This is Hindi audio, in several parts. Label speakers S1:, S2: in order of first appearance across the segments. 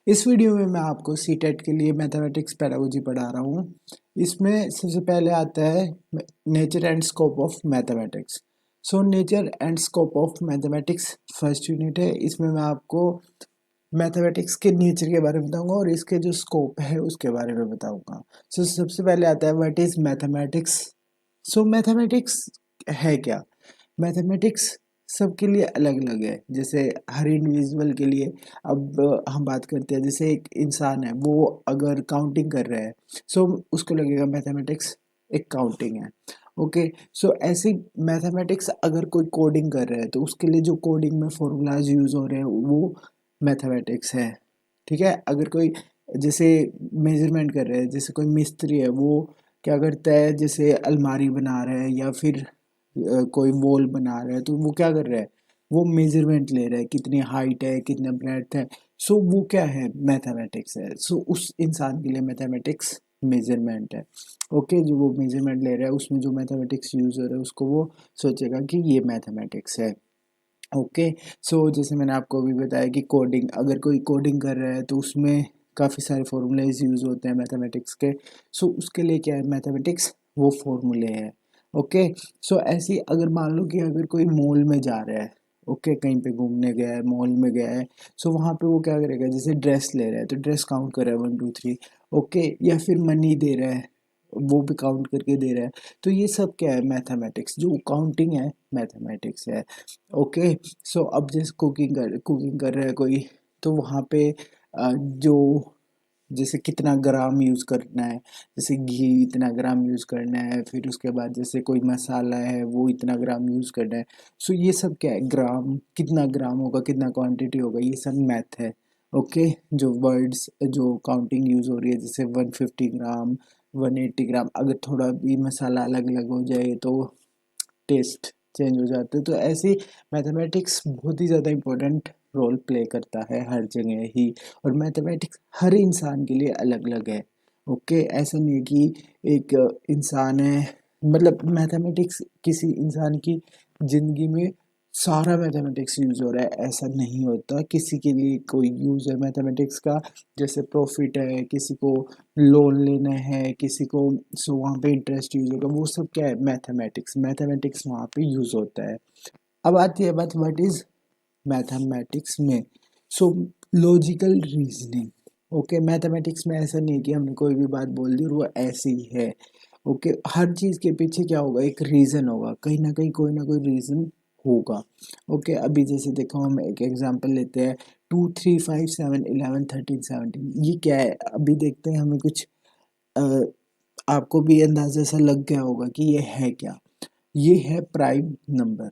S1: इस वीडियो में मैं आपको सीटेट के लिए मैथमेटिक्स पेडागोजी पढ़ा रहा हूँ। इसमें सबसे पहले आता है nature and scope of mathematics. So nature and scope of mathematics first unit है। इसमें मैं आपको मैथमेटिक्स के नेचर के बारे में बताऊंगा और इसके जो स्कोप है उसके बारे में बताऊंगा। सो सबसे पहले आता है what is mathematics. So mathematics है क्या? मैथमेटिक्स सबके लिए अलग अलग है, जैसे हर इंडिविजुअल के लिए। अब हम बात करते हैं, जैसे एक इंसान है, वो अगर काउंटिंग कर रहा है, सो उसको लगेगा मैथमेटिक्स एक काउंटिंग है। ओके, सो ऐसी मैथमेटिक्स अगर कोई कोडिंग कर रहा है तो उसके लिए जो कोडिंग में फॉर्मूलाज यूज हो रहे हैं वो मैथमेटिक्स है। ठीक है, अगर कोई जैसे मेजरमेंट कर रहे हैं, जैसे कोई मिस्त्री है, वो क्या करता है, जैसे अलमारी बना रहा है या फिर कोई वॉल बना रहा है, तो वो क्या कर रहा है, वो मेजरमेंट ले रहा है, कितनी हाइट है, कितना ब्रेड्थ है। सो वो क्या है, मैथमेटिक्स है। सो उस इंसान के लिए मैथमेटिक्स मेजरमेंट है। ओके, जो वो मेजरमेंट ले रहा है उसमें जो मैथमेटिक्स यूज हो रहा है उसको वो सोचेगा कि ये मैथमेटिक्स है। ओके, सो जैसे मैंने आपको अभी बताया कि कोडिंग, अगर कोई कोडिंग कर रहा है तो उसमें काफ़ी सारे फॉर्मूलेज यूज़ होते हैं मैथमेटिक्स के। सो उसके लिए क्या है, मैथमेटिक्स वो फॉर्मूले हैं। ओके, सो ऐसी अगर मान लो कि अगर कोई मॉल में जा रहा है, ओके, कहीं पे घूमने गया है, मॉल में गया है, सो वहाँ पे वो क्या करेगा, जैसे ड्रेस ले रहा है तो ड्रेस काउंट कर रहा है 1 2 3। ओके, या फिर मनी दे रहा है, वो भी काउंट करके दे रहा है। तो ये सब क्या है, मैथमेटिक्स, जो काउंटिंग है मैथमेटिक्स है। ओके, सो अब जैसे कुकिंग कर रहा है कोई, तो वहाँ पे जो जैसे कितना ग्राम यूज़ करना है, जैसे घी इतना ग्राम यूज़ करना है, फिर उसके बाद जैसे कोई मसाला है वो इतना ग्राम यूज़ करना है। सो ये सब क्या है, ग्राम, कितना ग्राम होगा, कितना क्वांटिटी होगा, ये सब मैथ है। ओके, जो वर्ड्स, जो काउंटिंग यूज़ हो रही है, जैसे 150 ग्राम, 180 ग्राम, अगर थोड़ा भी मसाला अलग अलग हो जाए तो टेस्ट चेंज हो जाते हैं। तो ऐसे मैथमेटिक्स बहुत ही ज़्यादा इम्पोर्टेंट रोल प्ले करता है हर जगह ही। और मैथमेटिक्स हर इंसान के लिए अलग अलग है। ओके, ऐसा नहीं है कि एक इंसान है, मतलब मैथमेटिक्स किसी इंसान की ज़िंदगी में सारा मैथमेटिक्स यूज़ हो रहा है, ऐसा नहीं होता। किसी के लिए कोई यूज़ है मैथमेटिक्स का, जैसे प्रॉफिट है, किसी को लोन लेना है, किसी को, सो वहाँ पे इंटरेस्ट यूज़ होगा, वो सब क्या है, मैथमेटिक्स, मैथमेटिक्स वहाँ पे यूज़ होता है। अब आती है बात व्हाट इज़ मैथमेटिक्स में। सो लॉजिकल रीजनिंग। ओके, मैथमेटिक्स में ऐसा नहीं है कि हमने कोई भी बात बोल दी और वो ऐसी ही है। ओके, हर चीज़ के पीछे क्या होगा, एक रीज़न होगा, कहीं ना कोई रीज़न होगा। ओके, अभी जैसे देखो, हम एक एग्जांपल लेते हैं, 2 3 5 7 11 13 17, ये क्या है, अभी देखते हैं, हमें कुछ अ, आपको भी अंदाजा सा लग गया होगा कि ये है क्या। ये है प्राइम नंबर।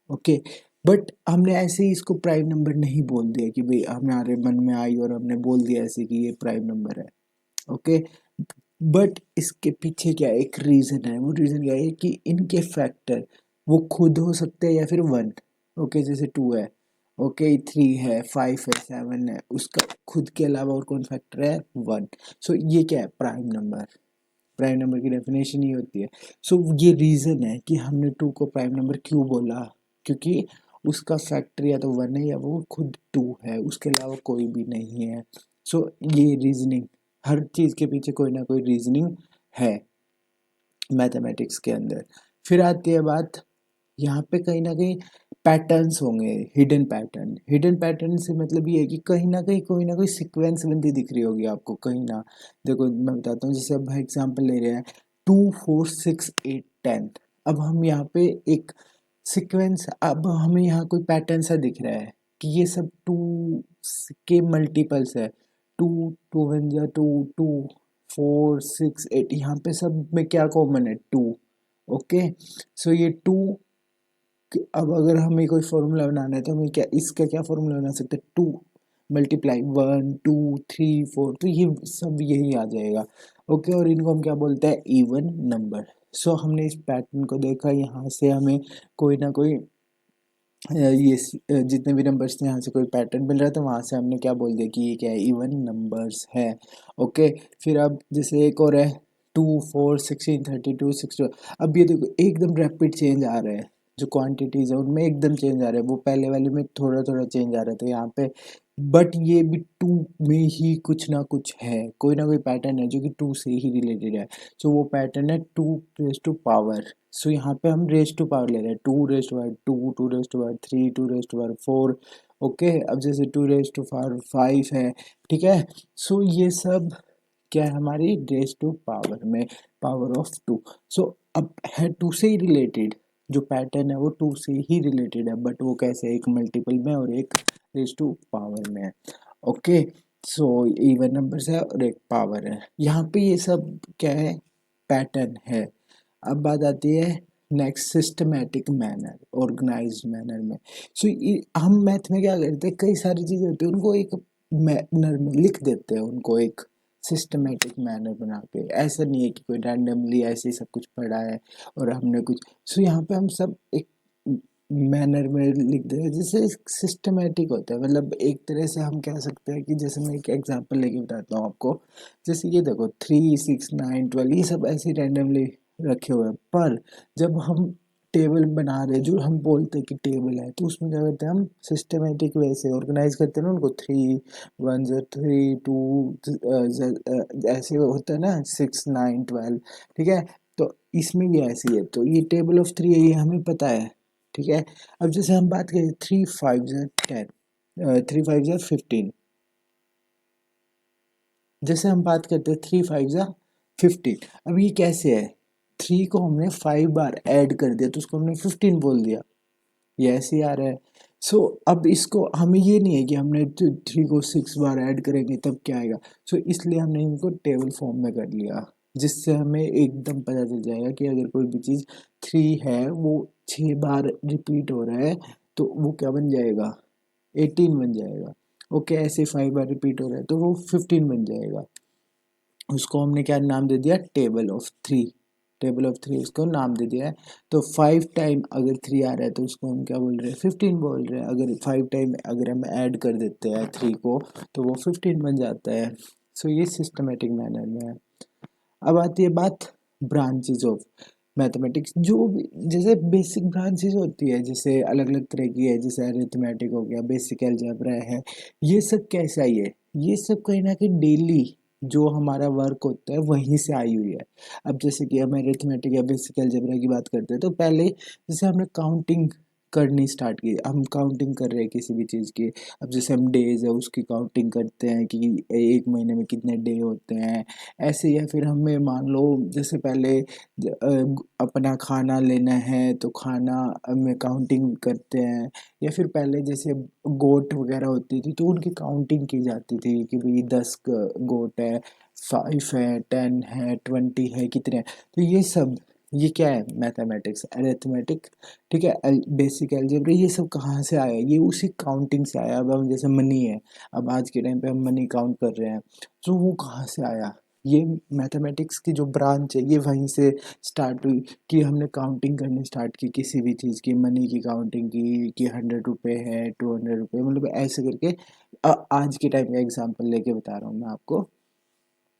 S1: ओके, बट हमने ऐसे ही इसको प्राइम नंबर नहीं बोल दिया कि भाई हमारे मन में आई और हमने बोल दिया ऐसे कि ये प्राइम नंबर है। ओके, बट इसके पीछे क्या एक रीज़न है, वो रीज़न क्या है कि इनके फैक्टर वो खुद हो सकते हैं या फिर वन। ओके, जैसे 2 है, ओके, 3 है, 5 है, 7 है, उसका खुद के अलावा और कौन फैक्टर है, 1। सो ये क्या है, प्राइम नंबर। प्राइम नंबर की डेफिनेशन ही होती है। सो ये रीज़न है कि हमने 2 को प्राइम नंबर क्यों बोला, क्योंकि उसका फैक्टर या तो 1 है या वो खुद 2 है, उसके अलावा कोई भी नहीं है। सो ये रीजनिंग, हर चीज़ के पीछे कोई ना कोई रीजनिंग है मैथमेटिक्स के अंदर। फिर आती है बात, यहाँ पे कहीं ना कहीं पैटर्न्स होंगे, हिडन पैटर्न। हिडन पैटर्न से मतलब ये है कि कहीं ना कहीं कोई ना कोई सीक्वेंस बनती दिख रही होगी आपको कहीं ना। देखो मैं बताता हूँ, जैसे अब एग्जांपल ले रहे हैं, 2 4 6 8 10। अब हम यहाँ पे एक सीक्वेंस, अब हमें यहाँ कोई पैटर्न सा दिख रहा है कि ये सब 2 के मल्टीपल्स है। 2 2 1 जा 2, 2 4 6 8, यहाँ पे सब में क्या कॉमन है, 2। ओके, सो ये 2, अब अगर हमें कोई फॉर्मूला बनाना है तो हमें क्या, इसका क्या फॉर्मूला बना सकते हैं, 2 × 1 2 3 4, तो ये सब यही आ जाएगा। ओके, और इनको हम क्या बोलते हैं, इवन नंबर। सो हमने इस पैटर्न को देखा, यहाँ से हमें कोई ना कोई जितने भी नंबर्स थे यहाँ से कोई पैटर्न मिल रहा था, वहाँ से हमने क्या बोल दिया कि ये क्या है, इवन नंबर्स है। ओके, फिर अब जैसे एक और है, 2 4 16 32 62। अब ये देखो एकदम रैपिड चेंज आ रहा है, जो क्वांटिटीज़ है उनमें एकदम चेंज आ रहा है, वो पहले वाले में थोड़ा थोड़ा चेंज आ रहा था, यहाँ पे बट ये भी टू में ही कुछ ना कुछ है, कोई ना कोई पैटर्न है जो कि टू से ही रिलेटेड है। सो वो पैटर्न है two raise to power. So यहाँ पे हम रेज टू पावर ले रहे हैं, two raise to power two, two raise to power three, two raise to power four. Okay, अब जैसे two raise to power five है, ठीक है। सो ये सब क्या है हमारी रेज टू पावर में, पावर ऑफ टू। सो अब है टू से ही रिलेटेड, जो पैटर्न है वो टू से ही रिलेटेड है, बट वो कैसे, एक मल्टीपल में और एक रेज टू पावर में है। ओके, सो इवन नंबर्स है और एक पावर है, यहाँ पे ये सब क्या है, पैटर्न है। अब बात आती है next, systematic manner, organised manner में। सो हम मैथ में क्या करते हैं, कई सारी चीज़ें होती है उनको एक मैनर में लिख देते हैं, उनको एक सिस्टमेटिक मैनर बना के। ऐसा नहीं है कि कोई रैंडमली ऐसे ही सब कुछ पढ़ा है और हमने कुछ, सो यहाँ पे हम सब एक मैनर में लिख दे रहे हैं जिससे सिस्टमेटिक होता है। मतलब एक तरह से हम कह सकते हैं कि जैसे मैं एक एग्जांपल लेके बताता हूँ आपको। जैसे ये देखो 3, 6, 9, 12 ये सब ऐसे रैंडमली रखे हुए हैं, पर जब हम टेबल बना रहे हैं, जो हम बोलते हैं कि टेबल है, तो उसमें क्या करते हैं हम, सिस्टमेटिक वे से ऑर्गेनाइज करते हैं ना उनको, थ्री, वन जो थ्री, टू, ऐसे होता है ना, 6, 9, 12, ठीक है। तो इसमें भी ऐसी है, तो ये टेबल ऑफ थ्री है, ये हमें पता है, ठीक है। अब जैसे हम बात करें 3, 5 10, 3, 5 15, जैसे हम बात करते हैं 3, 5 15। अब ये कैसे है, थ्री को हमने 5 बार ऐड कर दिया तो उसको हमने 15 बोल दिया, ये ऐसे ही आ रहा है। सो अब इसको हमें ये नहीं है कि हमने थ्री को 6 बार ऐड करेंगे तब क्या आएगा। सो इसलिए हमने इनको टेबल फॉर्म में कर लिया, जिससे हमें एकदम पता चल जाएगा कि अगर कोई भी चीज़ थ्री है वो 6 बार रिपीट हो रहा है तो वो क्या बन जाएगा, 18 बन जाएगा। ओके, ऐसे 5 बार रिपीट हो रहा है तो वो 15 बन जाएगा। उसको हमने क्या नाम दे दिया, table of three. Table of three उसको नाम दे दिया है। तो 5 टाइम अगर थ्री आ रहा है तो उसको हम क्या बोल रहे हैं, 15 बोल रहे हैं। अगर 5 टाइम अगर हम ऐड कर देते हैं थ्री को तो वो 15 बन जाता है। सो ये सिस्टमेटिक मैनर में है। अब आती है बात ब्रांचेज ऑफ मैथमेटिक्स, जो जैसे बेसिक ब्रांचेज होती है, जैसे अलग अलग तरह की है, जैसे अरिथमेटिक हो गया, बेसिक अलजेब्रा है, ये सब कैसा ही है, ये सब कहीं ना कहीं डेली जो हमारा वर्क होता है वहीं से आई हुई है। अब जैसे कि हम अरिथमेटिक या बेसिक अलजेब्रा की बात करते हैं तो पहले जैसे हमने काउंटिंग करनी स्टार्ट की, हम काउंटिंग कर रहे हैं किसी भी चीज़ की। अब जैसे हम डेज है उसकी काउंटिंग करते हैं कि एक महीने में कितने डे होते हैं, ऐसे। या फिर हमें मान लो जैसे पहले अपना खाना लेना है तो खाना में काउंटिंग करते हैं। या फिर पहले जैसे गोट वगैरह होती थी तो उनकी काउंटिंग की जाती थी कि भाई 10 गोट है, 5 है, 10 है, 20 है, कितने हैं। तो ये सब, ये क्या है, मैथमेटिक्स, अरिथमेटिक, ठीक है। बेसिक अलजेब्रा, ये सब कहाँ से आया, ये उसी काउंटिंग से आया। अब हम जैसे मनी है, अब आज के टाइम पे हम मनी काउंट कर रहे हैं, तो वो कहाँ से आया, ये मैथमेटिक्स की जो ब्रांच है ये वहीं से स्टार्ट हुई कि हमने काउंटिंग करनी स्टार्ट की किसी भी चीज़ की, मनी की काउंटिंग की कि 100 रुपये है, 200 रुपये, मतलब ऐसे करके। आज के टाइम का एग्जांपल लेके बता रहा हूँ मैं आपको।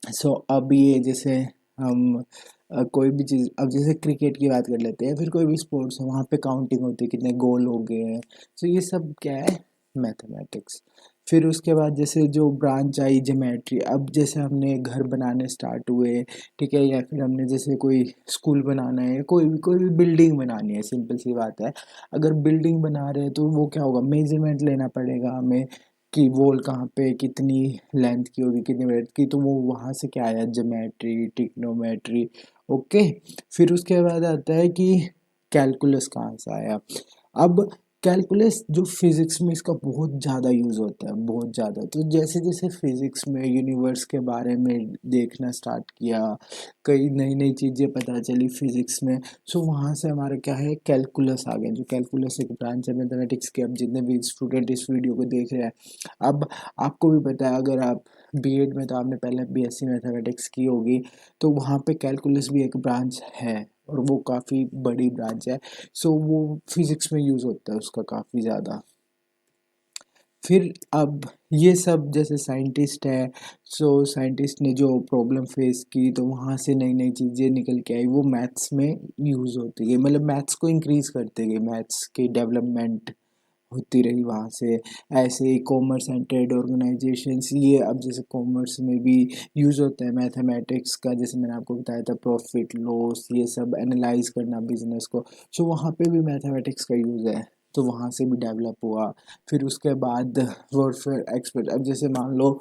S1: सो अब ये जैसे हम कोई भी चीज़, अब जैसे क्रिकेट की बात कर लेते हैं, फिर कोई भी स्पोर्ट्स है वहाँ पे काउंटिंग होती है कितने गोल हो गए हैं। सो ये सब क्या है, मैथमेटिक्स। फिर उसके बाद जैसे जो ब्रांच आई ज्योमेट्री, अब जैसे हमने घर बनाने स्टार्ट हुए, ठीक है, या फिर हमने जैसे कोई स्कूल बनाना है, कोई भी बिल्डिंग बनानी है, सिंपल सी बात है। अगर बिल्डिंग बना रहे हैं तो वो क्या होगा, मेजरमेंट लेना पड़ेगा हमें कि वॉल कहाँ पे कितनी लेंथ की होगी, कितनी ब्रेड्थ की, तो वो वहाँ से क्या आया, ज्योमेट्री, ट्रिग्नोमेट्री। ओके, फिर उसके बाद आता है कि कैलकुलस कहाँ से आया। अब कैलकुलस जो फिजिक्स में इसका बहुत ज़्यादा यूज़ होता है, बहुत ज़्यादा। तो जैसे जैसे फिजिक्स में यूनिवर्स के बारे में देखना स्टार्ट किया, कई नई नई चीज़ें पता चली फिजिक्स में, सो वहाँ से हमारा क्या है, कैलकुलस आ गया। जो कैलकुलस एक ब्रांच है मैथमेटिक्स के। अब जितने भी स्टूडेंट इस वीडियो को देख रहे हैं, अब आपको भी पता है, अगर आप बीएड में, तो आपने पहले बीएससी मैथमेटिक्स की होगी, तो वहाँ पे कैलकुलस भी एक ब्रांच है और वो काफ़ी बड़ी ब्रांच है। सो वो फिजिक्स में यूज़ होता है उसका काफ़ी ज़्यादा। फिर अब ये सब जैसे साइंटिस्ट है, सो साइंटिस्ट ने जो प्रॉब्लम फेस की तो वहाँ से नई नई चीज़ें निकल के आई, वो मैथ्स में यूज़ होती है, मतलब मैथ्स को इंक्रीज़ करते गए, मैथ्स की डेवलपमेंट होती रही वहाँ से। ऐसे ही कॉमर्स एंड ट्रेड ऑर्गेनाइजेशंस, ये अब जैसे कॉमर्स में भी यूज़ होता है मैथमेटिक्स का, जैसे मैंने आपको बताया था प्रॉफिट लॉस ये सब एनालाइज करना बिजनेस को, सो वहाँ पे भी मैथमेटिक्स का यूज़ है, तो वहाँ से भी डेवलप हुआ। फिर उसके बाद वॉरफेयर एक्सपर्ट, अब जैसे मान लो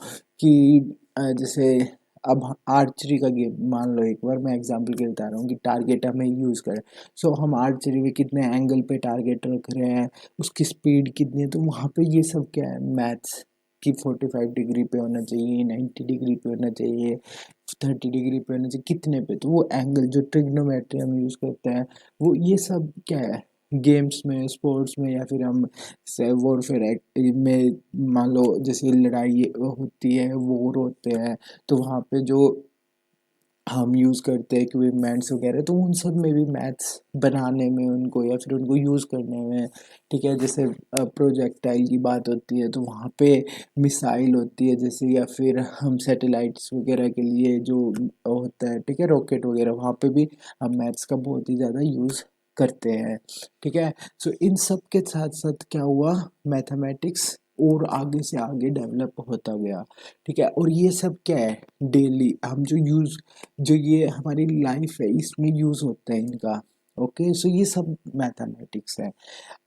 S1: कि जैसे अब आर्चरी का गेम मान लो, एक बार मैं एग्जांपल के लिए बता रहा हूँ कि टारगेट हमें यूज़ करें, सो हम आर्चरी में कितने एंगल पे टारगेट रख रहे हैं, उसकी स्पीड कितनी है, तो वहाँ पे ये सब क्या है मैथ्स कि 45 डिग्री पे होना चाहिए, 90 डिग्री पे होना चाहिए, 30 डिग्री पे होना चाहिए, कितने पे, तो वो एंगल जो ट्रिग्नोमेट्री हम यूज़ करते हैं, वो ये सब क्या है गेम्स में स्पोर्ट्स में, या फिर हम से वॉरफेयर में मान लो जैसे लड़ाई होती है वॉर होते हैं, तो वहाँ पे जो हम यूज़ करते हैं इक्विपमेंट्स वगैरह, तो उन सब में भी मैथ्स बनाने में उनको या फिर उनको यूज़ करने में, ठीक है, जैसे प्रोजेक्टाइल की बात होती है तो वहाँ पे मिसाइल होती है जैसे, या फिर हम सैटेलाइट्स वगैरह के लिए जो होता है, ठीक है, रॉकेट वगैरह, वहाँ पे भी हम मैथ्स का बहुत ही ज़्यादा यूज़ करते हैं, ठीक है। सो इन सब के साथ साथ क्या हुआ, मैथमेटिक्स और आगे से आगे डेवलप होता गया, ठीक है। और ये सब क्या है डेली हम जो ये हमारी लाइफ है इसमें यूज़ होता है इनका, ओके। सो ये सब मैथमेटिक्स है।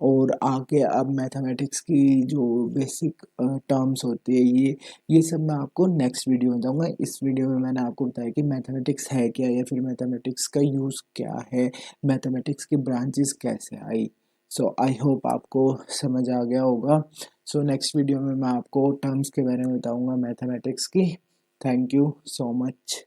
S1: और आगे अब मैथमेटिक्स की जो बेसिक टर्म्स होती है, ये सब मैं आपको नेक्स्ट वीडियो में बताऊंगा। इस वीडियो में मैंने आपको बताया कि मैथमेटिक्स है क्या, या फिर मैथमेटिक्स का यूज़ क्या है, मैथमेटिक्स की ब्रांचेस कैसे आई। सो आई होप आपको समझ आ गया होगा। सो नेक्स्ट वीडियो में मैं आपको टर्म्स के बारे में बताऊंगा मैथमेटिक्स की। Thank you so much.